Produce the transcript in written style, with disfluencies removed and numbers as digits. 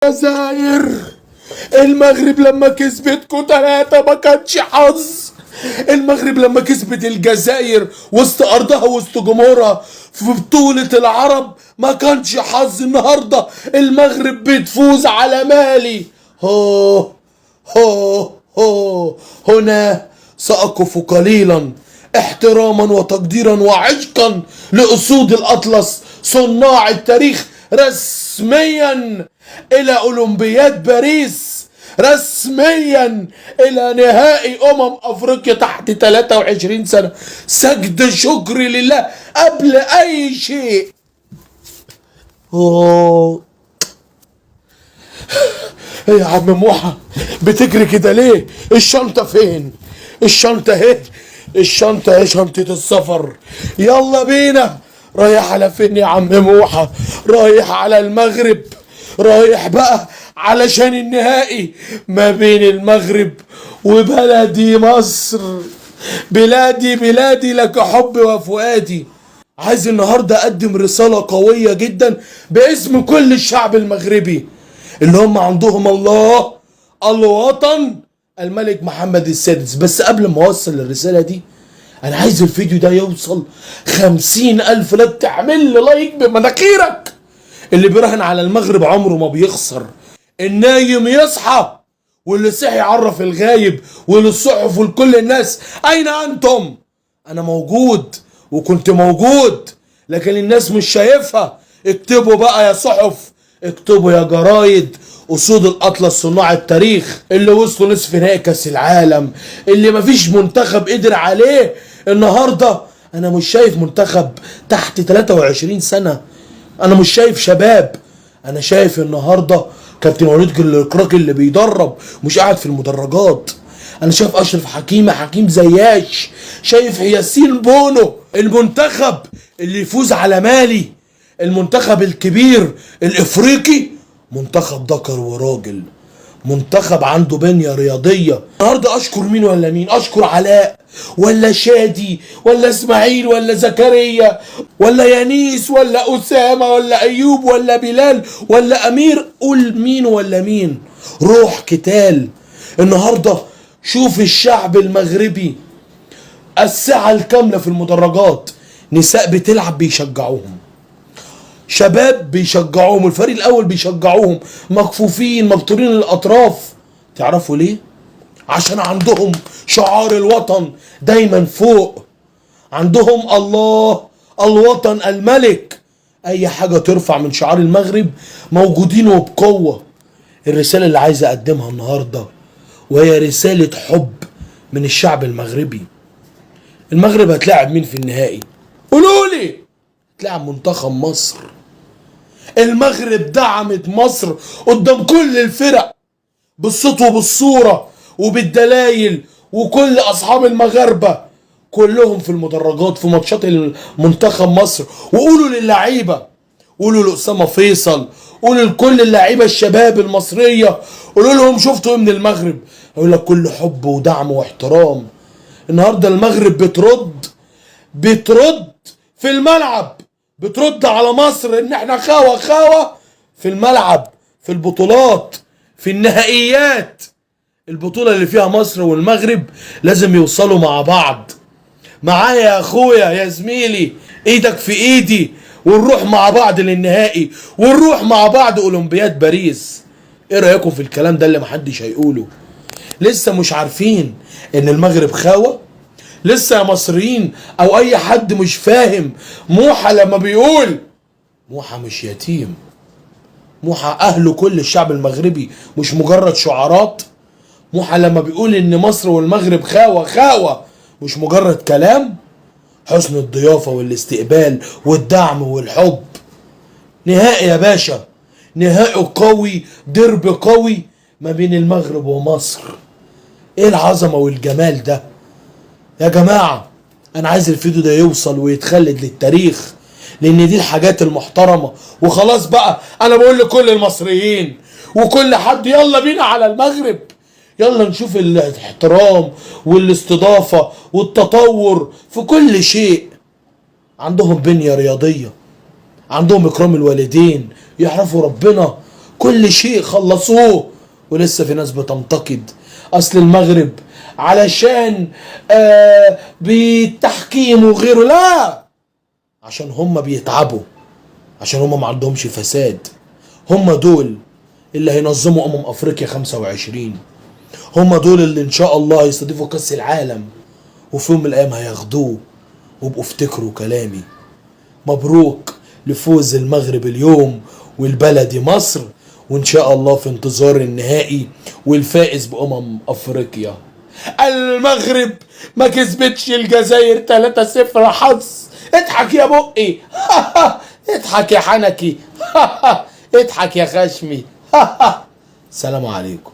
الجزائر المغرب لما كسبتكم 3 ما كانش حظ. المغرب لما كسبت الجزائر وسط ارضها وسط جمهورها في بطولة العرب ما كانش حظ. النهارده المغرب بتفوز على مالي. هو هنا سأقف قليلا احتراما وتقديرا وعشقا لأسود الأطلس صناع التاريخ رسميا إلى أولمبياد باريس، رسميا إلى نهائي أفريقيا تحت 23 سنة. سجد شكر لله قبل أي شيء. ايه يا عم موحى بتجري كده ليه؟ الشنطة فين؟ الشنطة اهي، الشنطة اهي، شنطة السفر. يلا بينا. رايح على فين يا عم موحى؟ رايح على المغرب، رايح بقى علشان النهائي ما بين المغرب وبلدي مصر. بلادي بلادي لك حبي وفؤادي. عايز النهارده اقدم رسالة قوية جدا باسم كل الشعب المغربي اللي هم عندهم الله الوطن الملك محمد السادس. بس قبل ما اوصل الرسالة دي انا عايز الفيديو ده يوصل 50,000 لايك. تعمل لي لايك بمناخيرك. اللي بيراهن على المغرب عمره ما بيخسر. النايم يصحى واللي صحي يعرف الغايب وللصحف ولكل الناس اين انتم؟ انا موجود وكنت موجود لكن الناس مش شايفها. اكتبوا بقى يا صحف، اكتبوا يا جرايد. اسود الاطلس صناع التاريخ اللي وصلوا نصف نهائي كاس العالم، اللي مفيش منتخب قدر عليه. النهارده انا مش شايف منتخب تحت 23 سنة، انا مش شايف شباب. انا شايف النهارده كابتن وليد الكراكي اللي بيدرب مش قاعد في المدرجات. انا شايف اشرف حكيم زياش، شايف ياسين بونو. المنتخب اللي يفوز على مالي، المنتخب الكبير الافريقي، منتخب ذكر وراجل، منتخب عنده بنية رياضية. النهارده اشكر مين ولا مين؟ اشكر علاء ولا شادي ولا اسماعيل ولا زكريا ولا يانيس ولا اسامة ولا ايوب ولا بلال ولا امير؟ قول مين ولا مين. روح قتال. النهارده شوف الشعب المغربي الساعة الكاملة في المدرجات، نساء بتلعب بيشجعوهم، شباب بيشجعوهم، الفريق الاول بيشجعوهم، مكفوفين مبطورين الاطراف. تعرفوا ليه؟ عشان عندهم شعار الوطن دايما فوق. عندهم الله الوطن الملك. اي حاجة ترفع من شعار المغرب موجودين وبقوة. الرسالة اللي عايز اقدمها النهاردة وهي رسالة حب من الشعب المغربي. المغرب هتلاعب مين في النهائي؟ قولولي. هتلاعب منتخب مصر. المغرب دعمت مصر قدام كل الفرق بالصوت وبالصورة وبالدلايل، وكل اصحاب المغاربة كلهم في المدرجات في ماتشات المنتخب مصر. وقولوا للعيبة، قولوا لأسامة فيصل، قولوا لكل اللعيبة الشباب المصرية، قولوا لهم شفتوا ايه من المغرب. يقول لك كل حب ودعم واحترام. النهارده المغرب بترد في الملعب، بترد على مصر ان احنا خاوة في الملعب، في البطولات، في النهائيات. البطولة اللي فيها مصر والمغرب لازم يوصلوا مع بعض. معايا يا اخويا يا زميلي، ايدك في ايدي، ونروح مع بعض للنهائي، ونروح مع بعض اولمبياد باريس. ايه رايكم في الكلام ده اللي محدش هيقوله؟ لسه مش عارفين ان المغرب خاوة؟ لسه يا مصريين او اي حد مش فاهم موحى لما بيقول موحى مش يتيم، موحى اهله كل الشعب المغربي مش مجرد شعارات. موحى لما بيقول ان مصر والمغرب خاوة مش مجرد كلام. حسن الضيافة والاستقبال والدعم والحب. نهائي يا باشا، نهائي قوي، درب قوي ما بين المغرب ومصر. ايه العظمة والجمال ده يا جماعة؟ انا عايز الفيديو ده يوصل ويتخلد للتاريخ، لان دي الحاجات المحترمة. وخلاص بقى انا بقول لكل المصريين وكل حد يلا بينا على المغرب، يلا نشوف الاحترام والاستضافة والتطور في كل شيء. عندهم بنية رياضية، عندهم اكرام الوالدين، يعرفوا ربنا، كل شيء خلصوه، ولسه في ناس بتنتقد اصل المغرب علشان بالتحكيم وغيره. لا، عشان هم بيتعبوا، عشان هم ما عندهمش فساد. هم دول اللي هينظموا افريقيا 25. هم دول اللي ان شاء الله هيستضيفوا كاس العالم، وفي يوم من الايام هياخدوه. وابقوا افتكروا كلامي. مبروك لفوز المغرب اليوم والبلدي مصر، وان شاء الله في انتظار النهائي والفائز افريقيا. المغرب ما كسبتش الجزائر 3-0 حظ. اضحك يا بقي. اضحك يا حنكي. اضحك يا خشمي. سلام عليكم.